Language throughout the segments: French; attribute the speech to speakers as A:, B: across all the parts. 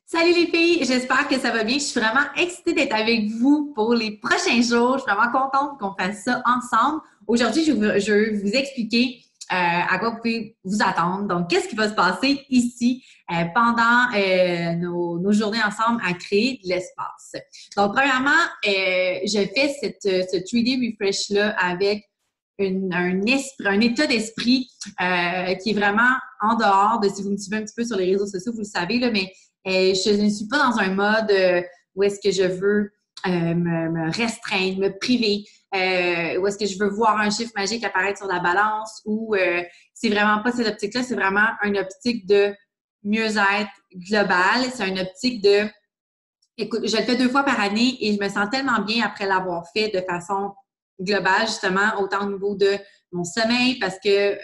A: Salut les filles, j'espère que ça va bien. Je suis vraiment excitée d'être avec vous pour les prochains jours. Je suis vraiment contente qu'on fasse ça ensemble. Aujourd'hui, je vais vous expliquer à quoi vous pouvez vous attendre. Donc, qu'est-ce qui va se passer ici pendant nos journées ensemble à créer de l'espace. Donc, premièrement, je fais ce 3D refresh-là avec un état d'esprit qui est vraiment en dehors de, si vous me suivez un petit peu sur les réseaux sociaux, vous le savez, là, mais je ne suis pas dans un mode où est-ce que je veux me restreindre, me priver, où est-ce que je veux voir un chiffre magique apparaître sur la balance, ou c'est vraiment pas cette optique-là, c'est vraiment une optique de mieux-être global, c'est une optique de, écoute, je le fais 2 fois par année et je me sens tellement bien après l'avoir fait de façon globale, justement, autant au niveau de mon sommeil, parce que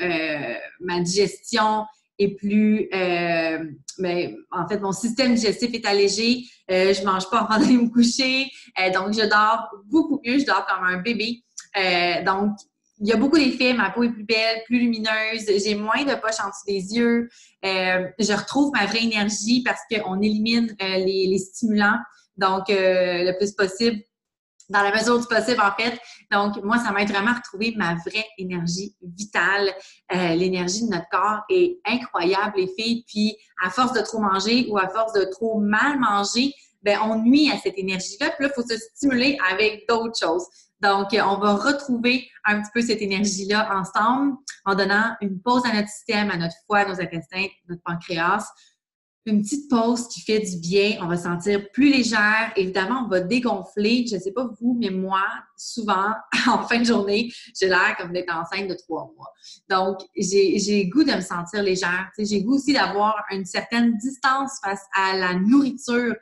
A: ma digestion est plus... en fait, mon système digestif est allégé. Je mange pas avant d'aller me coucher. Donc, je dors beaucoup mieux. Je dors comme un bébé. Donc, il y a beaucoup d'effets. Ma peau est plus belle, plus lumineuse. J'ai moins de poches en dessous des yeux. Je retrouve ma vraie énergie parce qu'on élimine les stimulants. Donc, le plus possible, dans la mesure du possible, en fait. Donc, moi, ça m'aide vraiment à retrouver ma vraie énergie vitale. L'énergie de notre corps est incroyable, les filles. Puis, à force de trop manger ou à force de trop mal manger, ben on nuit à cette énergie-là. Puis là, il faut se stimuler avec d'autres choses. Donc, on va retrouver un petit peu cette énergie-là ensemble en donnant une pause à notre système, à notre foie, à nos intestins, notre pancréas. Une petite pause qui fait du bien, on va se sentir plus légère. Évidemment, on va dégonfler. Je ne sais pas vous, mais moi, souvent, en fin de journée, j'ai l'air comme d'être enceinte de 3 mois. Donc, j'ai goût de me sentir légère. Tu sais, j'ai goût aussi d'avoir une certaine distance face à la nourriture.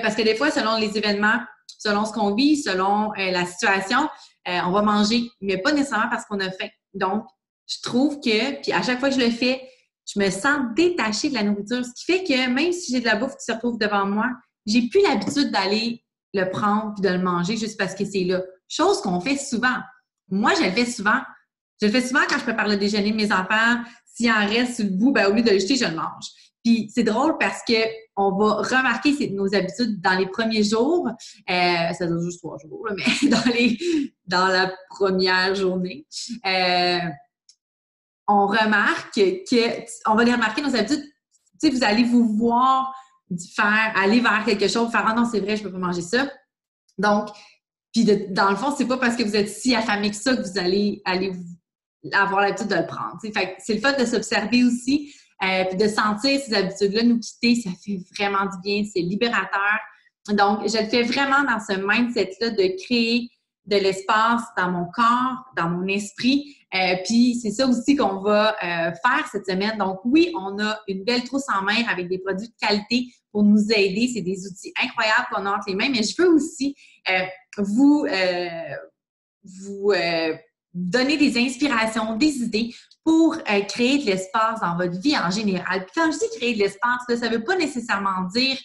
A: Parce que des fois, selon les événements, selon ce qu'on vit, selon la situation, on va manger, mais pas nécessairement parce qu'on a faim. Donc, je trouve que, puis à chaque fois que je le fais, je me sens détachée de la nourriture, ce qui fait que même si j'ai de la bouffe qui se retrouve devant moi, j'ai plus l'habitude d'aller le prendre puis de le manger juste parce que c'est là. Chose qu'on fait souvent. Moi, je le fais souvent. Je le fais souvent quand je prépare le déjeuner de mes enfants. S'il en reste sur le bout, ben, au lieu de le jeter, je le mange. Puis c'est drôle parce que on va remarquer nos habitudes dans les premiers jours. Ça dure juste 3 jours, là, mais dans la première journée. On remarque on va les remarquer nos habitudes. Tu sais, vous allez vous voir aller vers quelque chose, faire ah non, c'est vrai, je peux pas manger ça. Donc, puis dans le fond, c'est pas parce que vous êtes si affamé que ça que vous allez avoir l'habitude de le prendre. Tu sais. Fait que c'est le fait de s'observer aussi, puis de sentir ces habitudes-là nous quitter, ça fait vraiment du bien, c'est libérateur. Donc, je le fais vraiment dans ce mindset-là de créer de l'espace dans mon corps, dans mon esprit. Puis c'est ça aussi qu'on va faire cette semaine. Donc oui, on a une belle trousse en main avec des produits de qualité pour nous aider. C'est des outils incroyables qu'on a entre les mains. Mais je veux aussi vous donner des inspirations, des idées pour créer de l'espace dans votre vie en général. Puis quand je dis créer de l'espace, là, ça ne veut pas nécessairement dire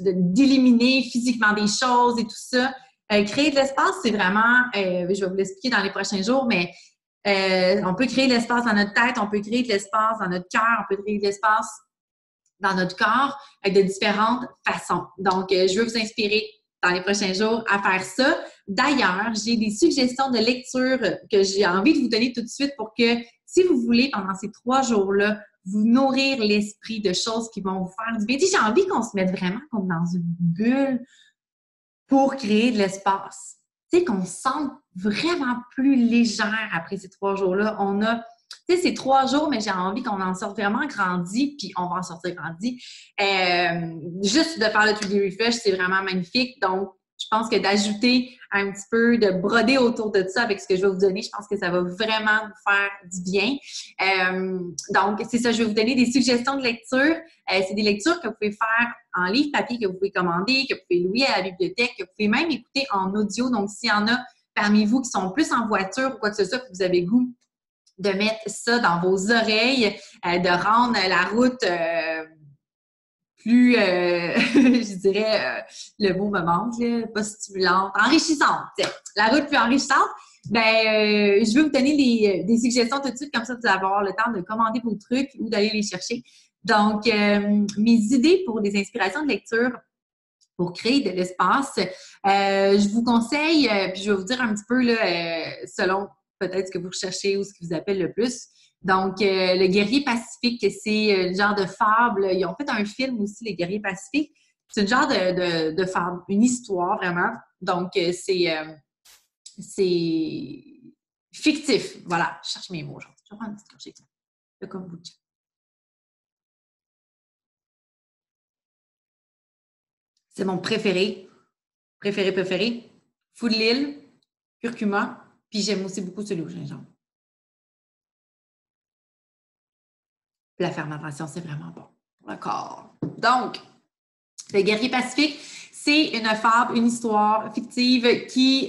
A: d'éliminer physiquement des choses et tout ça. Créer de l'espace, c'est vraiment, je vais vous l'expliquer dans les prochains jours, mais on peut créer de l'espace dans notre tête, on peut créer de l'espace dans notre cœur, on peut créer de l'espace dans notre corps de différentes façons. Donc, je veux vous inspirer dans les prochains jours à faire ça. D'ailleurs, j'ai des suggestions de lecture que j'ai envie de vous donner tout de suite pour que, si vous voulez, pendant ces 3 jours-là, vous nourrir l'esprit de choses qui vont vous faire du bien. J'ai envie qu'on se mette vraiment comme dans une bulle pour créer de l'espace. Tu sais, qu'on se sente vraiment plus légère après ces 3 jours-là. On a, tu sais, c'est 3 jours, mais j'ai envie qu'on en sorte vraiment grandi, puis on va en sortir grandi. Juste de faire le 3D Refresh, c'est vraiment magnifique. Donc, je pense que d'ajouter un petit peu, de broder autour de ça avec ce que je vais vous donner, je pense que ça va vraiment vous faire du bien. Donc, c'est ça, je vais vous donner des suggestions de lecture. C'est des lectures que vous pouvez faire en livre papier, que vous pouvez commander, que vous pouvez louer à la bibliothèque, que vous pouvez même écouter en audio. Donc, s'il y en a parmi vous qui sont plus en voiture ou quoi que ce soit, que vous avez goût de mettre ça dans vos oreilles, de rendre la route plus, je dirais, le mot me manque, là, pas stimulante, enrichissante. La route plus enrichissante, je vais vous donner des suggestions tout de suite, comme ça vous allez avoir le temps de commander vos trucs ou d'aller les chercher. Donc, mes idées pour des inspirations de lecture pour créer de l'espace, je vous conseille, puis je vais vous dire un petit peu là, selon peut-être ce que vous recherchez ou ce qui vous appelle le plus. Donc, le guerrier pacifique, c'est le genre de fable. Ils ont fait un film aussi, les guerriers pacifiques. C'est une genre de fable, une histoire vraiment. Donc, c'est fictif. Voilà, je cherche mes mots aujourd'hui. Je vais prendre une petite gorgée de kombucha. C'est mon préféré. Préféré. Fou de l'île, curcuma, puis j'aime aussi beaucoup celui au gingembre. Puis la fermentation, c'est vraiment bon pour le corps. Donc, le guerrier pacifique, c'est une fable, une histoire fictive qui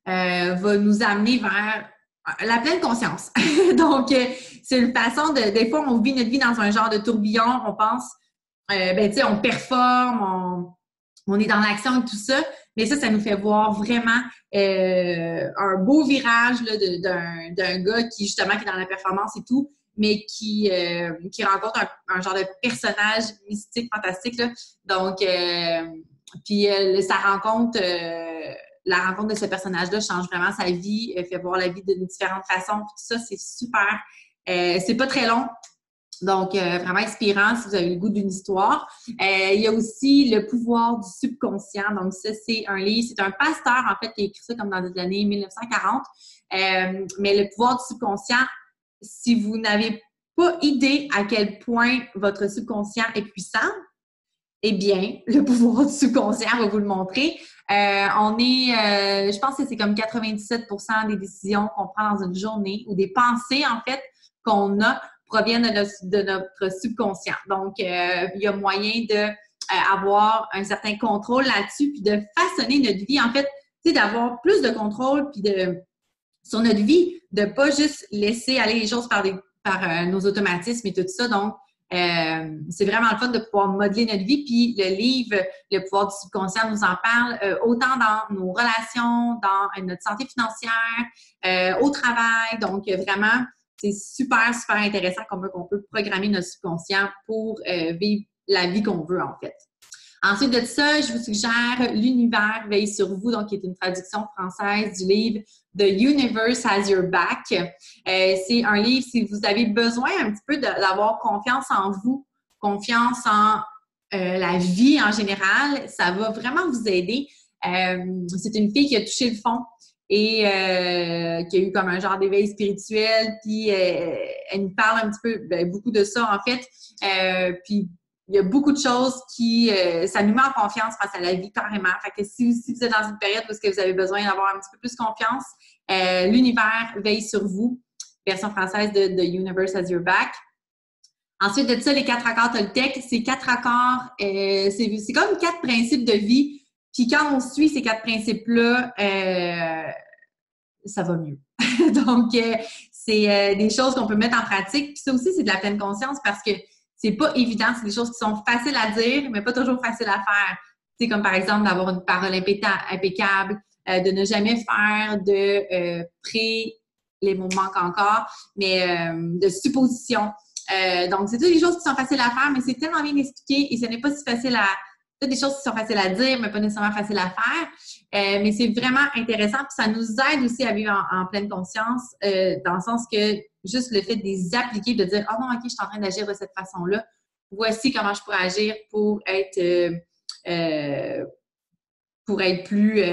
A: va nous amener vers la pleine conscience. Donc, c'est une façon de... Des fois, on vit notre vie dans un genre de tourbillon, on pense, tu sais, on performe, on est dans l'action et tout ça, mais ça nous fait voir vraiment un beau virage là, d'un gars qui, justement, qui est dans la performance et tout, mais qui rencontre un genre de personnage mystique, fantastique. Là. Donc, puis sa rencontre, la rencontre de ce personnage-là change vraiment sa vie, fait voir la vie d'une différente façon. Puis tout ça, c'est super. C'est pas très long. Donc, vraiment inspirant si vous avez le goût d'une histoire. Il y a aussi Le pouvoir du subconscient. Donc, ça, c'est un livre. C'est un pasteur, en fait, qui a écrit ça comme dans les années 1940. Mais le pouvoir du subconscient, si vous n'avez pas idée à quel point votre subconscient est puissant, eh bien, le pouvoir du subconscient va vous le montrer. Je pense que c'est comme 97% des décisions qu'on prend dans une journée ou des pensées, en fait, qu'on a proviennent de notre subconscient. Donc, il y a moyen d'avoir un certain contrôle là-dessus puis de façonner notre vie. En fait, tu sais, d'avoir plus de contrôle puis sur notre vie, de pas juste laisser aller les choses par nos automatismes et tout ça. Donc, c'est vraiment le fun de pouvoir modeler notre vie. Puis le livre Le pouvoir du subconscient nous en parle autant dans nos relations, dans notre santé financière, au travail. Donc, vraiment, c'est super, super intéressant qu'on peut programmer notre subconscient pour vivre la vie qu'on veut, en fait. Ensuite de ça, je vous suggère L'univers veille sur vous, donc qui est une traduction française du livre The Universe Has Your Back. C'est un livre, si vous avez besoin un petit peu d'avoir confiance en vous, confiance en la vie en général, ça va vraiment vous aider. C'est une fille qui a touché le fond et qui a eu comme un genre d'éveil spirituel, puis elle nous parle un petit peu, beaucoup de ça en fait, puis il y a beaucoup de choses ça nous met en confiance face à la vie carrément. Fait que si vous êtes dans une période où vous avez besoin d'avoir un petit peu plus confiance, L'univers veille sur vous, version française de The Universe Has Your Back. Ensuite de ça, les 4 accords Toltec, c'est 4 accords, c'est comme 4 principes de vie. Puis quand on suit ces 4 principes-là, ça va mieux. Donc, c'est des choses qu'on peut mettre en pratique. Puis ça aussi, c'est de la pleine conscience parce que c'est pas évident. C'est des choses qui sont faciles à dire, mais pas toujours faciles à faire. C'est comme par exemple d'avoir une parole impeccable, de ne jamais faire de les mots manquent encore, mais de suppositions. Donc, c'est toutes des choses qui sont faciles à faire, mais c'est tellement bien expliqué et ce n'est pas si facile à... C'est des choses qui sont faciles à dire, mais pas nécessairement faciles à faire. Mais c'est vraiment intéressant. Puis ça nous aide aussi à vivre en pleine conscience, dans le sens que juste le fait de les appliquer, de dire « Ah non, OK, je suis en train d'agir de cette façon-là. Voici comment je pourrais agir pour être plus...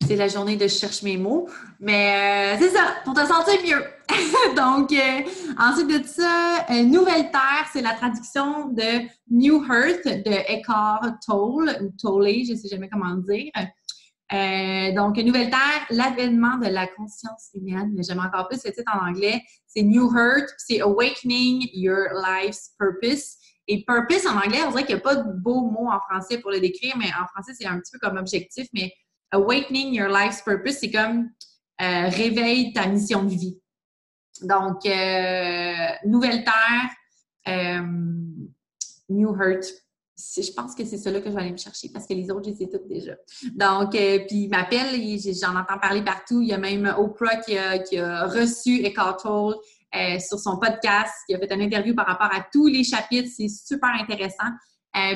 A: c'est la journée de je cherche mes mots. Mais c'est ça, pour te sentir mieux. Donc, ensuite de ça, Nouvelle Terre, c'est la traduction de New Earth de Eckhart Tolle, ou Tolle, je ne sais jamais comment dire. Donc, Nouvelle Terre, l'avènement de la conscience humaine, mais j'aime encore plus le titre en anglais. C'est New Earth, c'est Awakening Your Life's Purpose. Et purpose en anglais, on dirait qu'il n'y a pas de beau mot en français pour le décrire, mais en français, c'est un petit peu comme objectif, mais Awakening Your Life's Purpose, c'est comme réveille ta mission de vie. Donc, Nouvelle Terre, New Earth. Je pense que c'est cela que je vais aller me chercher parce que les autres, je les sais toutes déjà. Donc, puis il m'appelle, j'en entends parler partout. Il y a même Oprah qui a reçu Eckhart Tolle sur son podcast. Il a fait une interview par rapport à tous les chapitres. C'est super intéressant.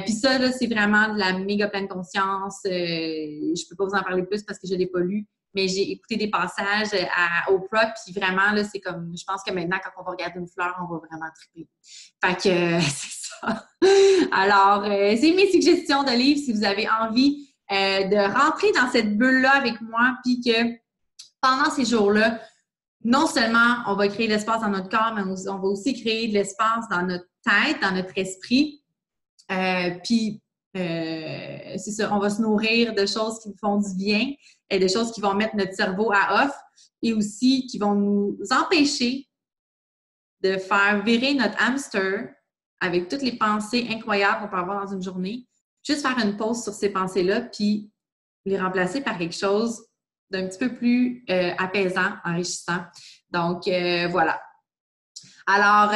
A: Puis ça, là, c'est vraiment de la méga pleine conscience. Je peux pas vous en parler plus parce que je l'ai pas lu, mais j'ai écouté des passages à Oprah, puis vraiment, là, c'est comme, je pense que maintenant, quand on va regarder une fleur, on va vraiment triper. Fait que, c'est ça. Alors, c'est mes suggestions de livres si vous avez envie de rentrer dans cette bulle-là avec moi, puis que pendant ces jours-là, non seulement on va créer de l'espace dans notre corps, mais on va aussi créer de l'espace dans notre tête, dans notre esprit. Puis, c'est ça, on va se nourrir de choses qui nous font du bien, et de choses qui vont mettre notre cerveau à off et aussi qui vont nous empêcher de faire virer notre hamster avec toutes les pensées incroyables qu'on peut avoir dans une journée. Juste faire une pause sur ces pensées-là, puis les remplacer par quelque chose d'un petit peu plus apaisant, enrichissant. Donc, voilà. Alors,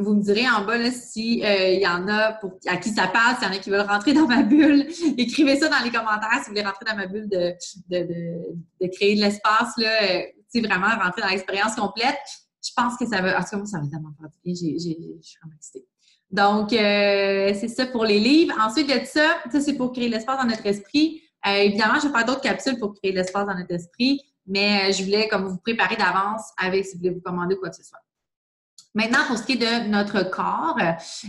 A: vous me direz en bas là, si y en a à qui ça passe, s'il y en a qui veulent rentrer dans ma bulle. Écrivez ça dans les commentaires si vous voulez rentrer dans ma bulle de créer de l'espace, là, vraiment rentrer dans l'expérience complète. Je pense que ça va... En tout cas, moi, ça va tellement faire du bien. Je suis vraiment excitée. Donc, c'est ça pour les livres. Ensuite de ça, c'est pour créer de l'espace dans notre esprit. Évidemment, je vais faire d'autres capsules pour créer de l'espace dans notre esprit, mais je voulais comme vous préparer d'avance avec si vous voulez vous commander ou quoi que ce soit. Maintenant, pour ce qui est de notre corps,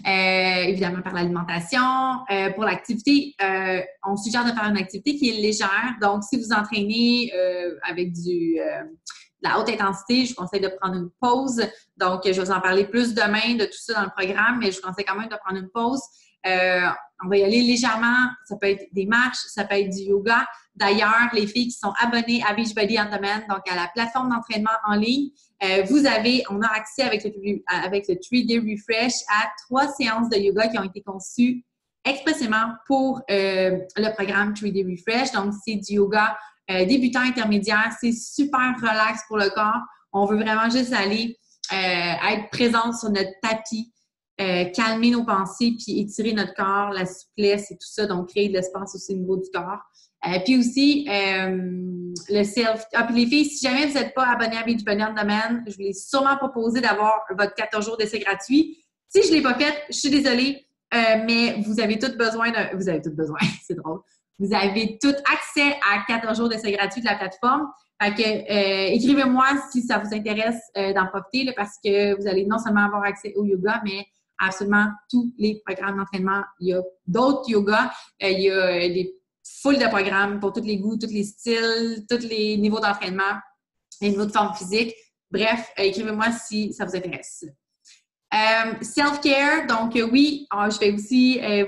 A: évidemment par l'alimentation, pour l'activité, on suggère de faire une activité qui est légère. Donc, si vous entraînez avec de la haute intensité, je vous conseille de prendre une pause. Donc, je vais vous en parler plus demain de tout ça dans le programme, mais je vous conseille quand même de prendre une pause. On va y aller légèrement. Ça peut être des marches, ça peut être du yoga. D'ailleurs, les filles qui sont abonnées à Beachbody On Demand, donc à la plateforme d'entraînement en ligne, on a accès avec le 3-Day Refresh à 3 séances de yoga qui ont été conçues expressément pour le programme 3-Day Refresh. Donc, c'est du yoga débutant intermédiaire. C'est super relax pour le corps. On veut vraiment juste aller être présente sur notre tapis, calmer nos pensées, puis étirer notre corps, la souplesse et tout ça. Donc, créer de l'espace aussi au niveau du corps. Puis aussi, le self... Ah, puis les filles, si jamais vous n'êtes pas abonné à Beachbody On Demand, je vous l'ai sûrement proposé d'avoir votre 14 jours d'essai gratuit. Si je ne l'ai pas fait, je suis désolée, mais vous avez tout besoin Vous avez tout besoin, c'est drôle. Vous avez tout accès à 14 jours d'essai gratuit de la plateforme. Fait que, écrivez-moi si ça vous intéresse d'en profiter, là, parce que vous allez non seulement avoir accès au yoga, mais absolument tous les programmes d'entraînement. Il y a d'autres yogas, il y a des full de programmes pour tous les goûts, tous les styles, tous les niveaux d'entraînement, les niveaux de forme physique. Bref, écrivez-moi si ça vous intéresse. Self-care, donc oui, je vais aussi faire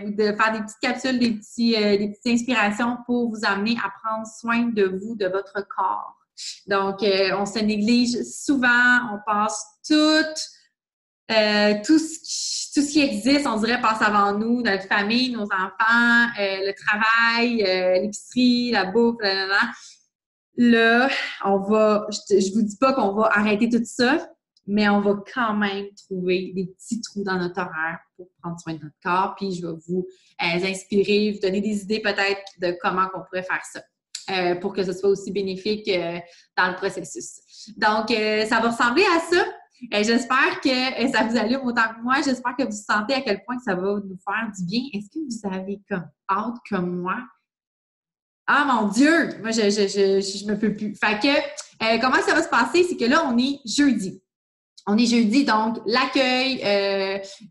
A: des petites capsules, des petites inspirations pour vous amener à prendre soin de vous, de votre corps. Donc, on se néglige souvent, on passe tout ce qui existe, on dirait, passe avant nous, notre famille, nos enfants, le travail, l'épicerie, la bouffe, Là, je vous dis pas qu'on va arrêter tout ça, mais on va quand même trouver des petits trous dans notre horaire pour prendre soin de notre corps. Puis, je vais vous inspirer, vous donner des idées peut-être de comment on pourrait faire ça pour que ce soit aussi bénéfique dans le processus. Donc, ça va ressembler à ça. J'espère que ça vous allume autant que moi. J'espère que vous sentez à quel point ça va nous faire du bien. Est-ce que vous avez comme hâte comme moi? Ah mon Dieu! Moi, je me peux plus. Fait que, comment ça va se passer? C'est que là, on est jeudi. On est jeudi, donc l'accueil.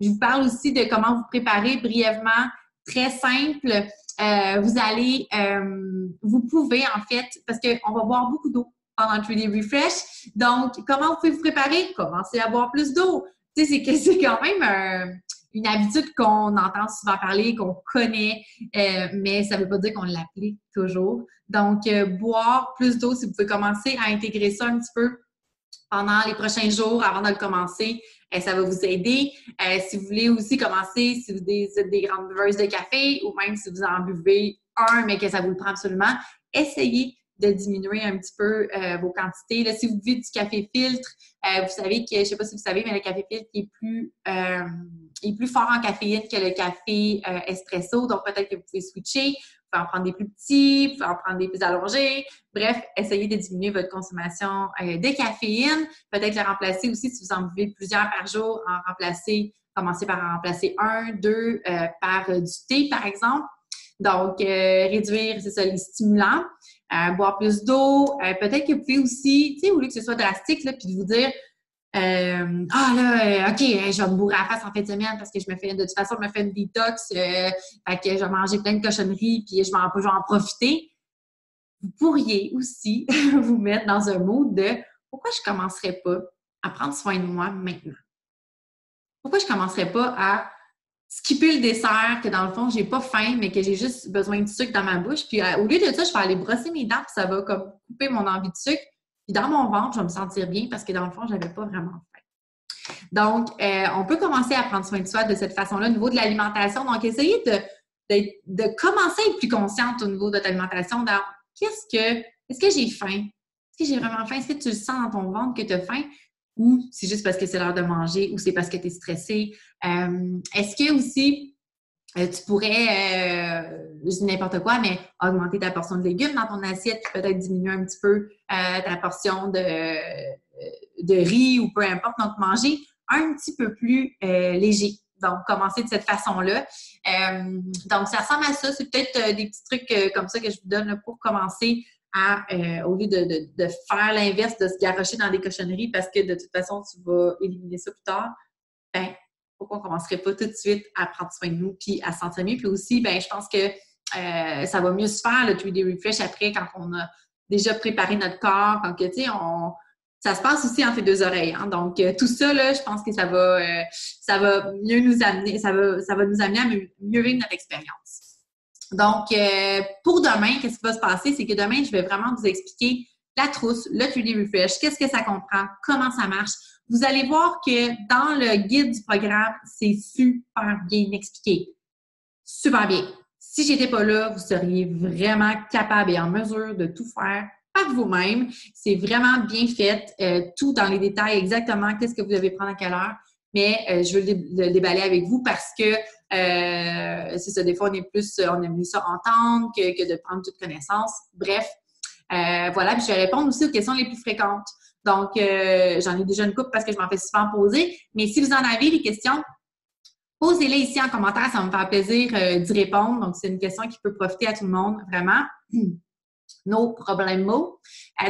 A: Je vous parle aussi de comment vous préparer brièvement, très simple. Vous pouvez en fait, parce qu'on va boire beaucoup d'eau pendant le 3-Day Refresh. Donc, comment vous pouvez vous préparer? Commencez à boire plus d'eau. Tu sais, c'est quand même une habitude qu'on entend souvent parler, qu'on connaît, mais ça ne veut pas dire qu'on l'applique toujours. Donc, boire plus d'eau, si vous pouvez commencer à intégrer ça un petit peu pendant les prochains jours avant de le commencer, ça va vous aider. Si vous voulez aussi commencer, si vous êtes des grandes buveuses de café ou même si vous en buvez un, mais que ça vous le prend absolument, essayez de diminuer un petit peu vos quantités. Là, si vous buvez du café filtre, vous savez que, je ne sais pas si vous savez, mais le café filtre est plus fort en caféine que le café espresso. Donc, peut-être que vous pouvez switcher. pouvez en prendre des plus petits, vous pouvez en prendre des plus allongés. Bref, essayez de diminuer votre consommation de caféine. Peut-être le remplacer aussi si vous en buvez plusieurs par jour, commencez par en remplacer un, deux par du thé, par exemple. Donc, réduire, c'est ça, les stimulants, boire plus d'eau. Peut-être que vous pouvez aussi, tu sais, au lieu que ce soit drastique, là, puis de vous dire OK, je vais me bourrer à la face en fin de semaine parce que de toute façon, je me fais une détox, fait que je vais manger plein de cochonneries, puis je vais en profiter. Vous pourriez aussi vous mettre dans un mood de pourquoi je ne commencerais pas à prendre soin de moi maintenant? Pourquoi je ne commencerais pas à skipper le dessert, que dans le fond, j'ai pas faim, mais que j'ai juste besoin de sucre dans ma bouche. Puis au lieu de ça, je vais aller brosser mes dents, puis ça va comme couper mon envie de sucre. Puis dans mon ventre, je vais me sentir bien parce que dans le fond, je n'avais pas vraiment faim. Donc, on peut commencer à prendre soin de soi de cette façon-là au niveau de l'alimentation. Donc, essayez de commencer à être plus consciente au niveau de votre alimentation. Donc, est-ce que j'ai faim? Est-ce que j'ai vraiment faim? Est-ce que tu le sens dans ton ventre que tu as faim? Ou c'est juste parce que c'est l'heure de manger, ou c'est parce que tu es stressé. Est-ce que aussi, tu pourrais, je dis n'importe quoi, mais augmenter ta portion de légumes dans ton assiette, puis peut-être diminuer un petit peu ta portion de riz ou peu importe. Donc, manger un petit peu plus léger. Donc, commencer de cette façon-là. Donc, ça ressemble à ça. C'est peut-être des petits trucs comme ça que je vous donne là, pour commencer au lieu de faire l'inverse, de se garrocher dans des cochonneries parce que de toute façon, tu vas éliminer ça plus tard, ben, pourquoi on ne commencerait pas tout de suite à prendre soin de nous puis à se sentir mieux? Puis aussi, ben, je pense que ça va mieux se faire, le 3D Refresh, après, quand on a déjà préparé notre corps, quand que, tu sais, ça se passe aussi entre les deux oreilles. Hein? Donc, tout ça, là, je pense que ça va mieux nous amener, ça va nous amener à mieux vivre notre expérience. Donc, pour demain, qu'est-ce qui va se passer? C'est que demain, je vais vraiment vous expliquer la trousse, le 3D Refresh, qu'est-ce que ça comprend, comment ça marche. Vous allez voir que dans le guide du programme, c'est super bien expliqué. Super bien. Si j'étais pas là, vous seriez vraiment capable et en mesure de tout faire par vous-même. C'est vraiment bien fait, tout dans les détails, exactement qu'est-ce que vous devez prendre à quelle heure. Mais je veux le déballer avec vous parce que c'est ça, des fois, on aime mieux ça entendre que de prendre toute connaissance. Bref, voilà. Puis je vais répondre aussi aux questions les plus fréquentes. Donc, j'en ai déjà une couple parce que je m'en fais souvent poser. Mais si vous en avez des questions, posez-les ici en commentaire. Ça va me faire plaisir d'y répondre. Donc, c'est une question qui peut profiter à tout le monde, vraiment. No problemo.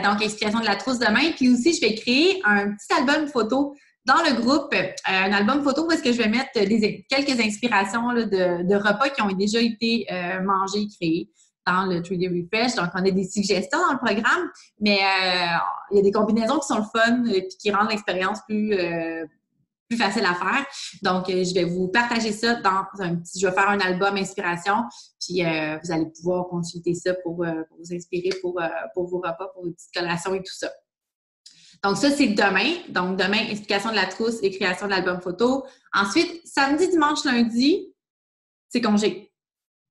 A: Donc, explication de la trousse demain. Puis aussi, je vais créer un petit album photo dans le groupe, un album photo où est-ce que je vais mettre quelques inspirations là, de repas qui ont déjà été mangés, créés dans le 3D Refresh. Donc, on a des suggestions dans le programme, mais il y a des combinaisons qui sont le fun et qui rendent l'expérience plus facile à faire. Donc, je vais vous partager ça je vais faire un album inspiration, puis vous allez pouvoir consulter ça pour vous inspirer pour vos repas, pour vos petites collations et tout ça. Donc, ça, c'est demain. Donc, demain, explication de la trousse et création de l'album photo. Ensuite, samedi, dimanche, lundi, c'est congé.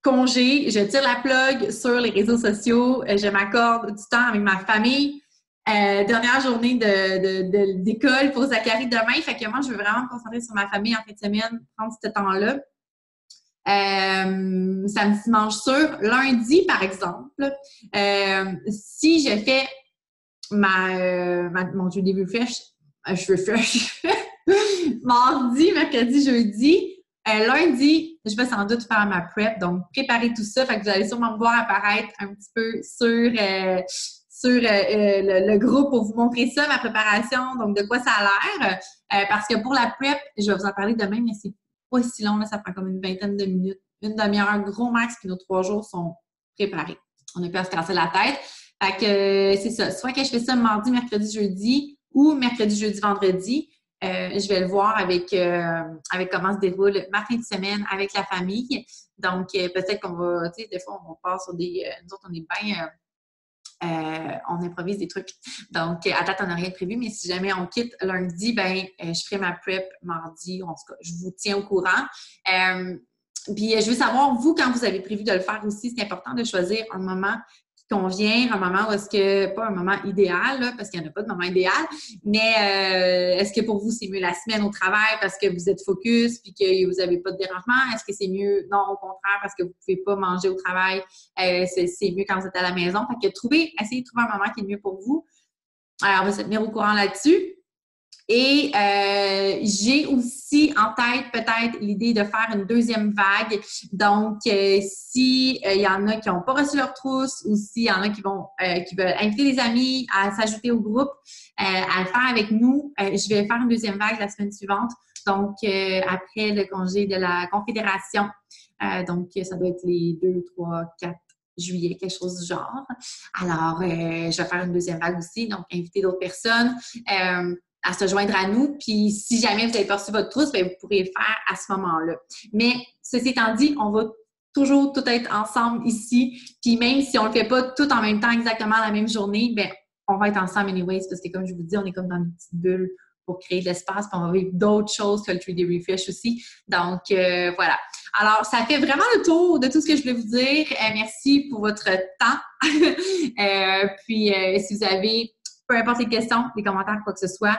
A: Congé, je tire la plug sur les réseaux sociaux, je m'accorde du temps avec ma famille. Dernière journée d'école pour Zachary demain. Fait que moi, je veux vraiment me concentrer sur ma famille en fin de semaine, prendre ce temps-là. Samedi, dimanche sûr. Lundi, par exemple, si je fais mon début fresh, mardi, mercredi, jeudi. Lundi, je vais sans doute faire ma prep, donc préparer tout ça. Fait que vous allez sûrement me voir apparaître un petit peu sur le groupe pour vous montrer ça, ma préparation, donc de quoi ça a l'air. Parce que pour la prep, je vais vous en parler demain, mais c'est pas si long, là, ça prend comme une vingtaine de minutes, une demi-heure, gros max, puis nos 3 jours sont préparés. On n'a plus à se casser la tête. Fait que c'est ça. Soit que je fais ça mardi, mercredi, jeudi ou mercredi, jeudi, vendredi. Je vais le voir avec comment se déroule ma fin de semaine avec la famille. Donc, peut-être qu'on va, tu sais, des fois, on part sur des... nous autres, on est bien... on improvise des trucs. Donc, à date, on n'a rien prévu, mais si jamais on quitte lundi, ben je ferai ma prep mardi. En tout cas, je vous tiens au courant. Puis, je veux savoir, vous, quand vous avez prévu de le faire aussi, c'est important de choisir un moment qui convient, un moment où est-ce que, pas un moment idéal, là, parce qu'il n'y en a pas de moment idéal, mais est-ce que pour vous, c'est mieux la semaine au travail parce que vous êtes focus puis que vous n'avez pas de dérangement? Est-ce que c'est mieux, non, au contraire, parce que vous ne pouvez pas manger au travail, c'est mieux quand vous êtes à la maison? Fait que essayez de trouver un moment qui est mieux pour vous. Alors, on va se tenir au courant là-dessus. Et j'ai aussi en tête peut-être l'idée de faire une deuxième vague. Donc, si il y en a qui n'ont pas reçu leur trousse ou s'il y en a qui veulent inviter les amis à s'ajouter au groupe, à le faire avec nous, je vais faire une deuxième vague la semaine suivante. Donc, après le congé de la Confédération. Donc, ça doit être les 2, 3, 4 juillet, quelque chose du genre. Alors, je vais faire une deuxième vague aussi, donc inviter d'autres personnes à se joindre à nous. Puis, si jamais vous avez pas reçu votre trousse, bien, vous pourrez le faire à ce moment-là. Mais, ceci étant dit, on va toujours tout être ensemble ici. Puis, même si on le fait pas tout en même temps, exactement la même journée, bien, on va être ensemble anyways, parce que comme je vous dis, on est comme dans une petite bulle pour créer de l'espace, puis on va vivre d'autres choses que le 3D Refresh aussi. Donc, voilà. Alors, ça fait vraiment le tour de tout ce que je voulais vous dire. Merci pour votre temps. Puis, si vous avez peu importe les questions, les commentaires, quoi que ce soit,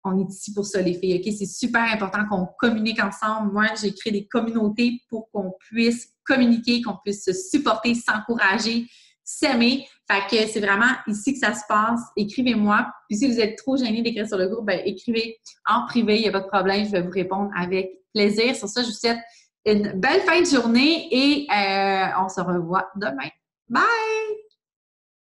A: on est ici pour ça, les filles. OK? C'est super important qu'on communique ensemble. Moi, j'ai créé des communautés pour qu'on puisse communiquer, qu'on puisse se supporter, s'encourager, s'aimer. Fait que c'est vraiment ici que ça se passe. Écrivez-moi. Puis si vous êtes trop gêné d'écrire sur le groupe, ben écrivez en privé. Il n'y a pas de problème. Je vais vous répondre avec plaisir. Sur ça, je vous souhaite une belle fin de journée et on se revoit demain. Bye!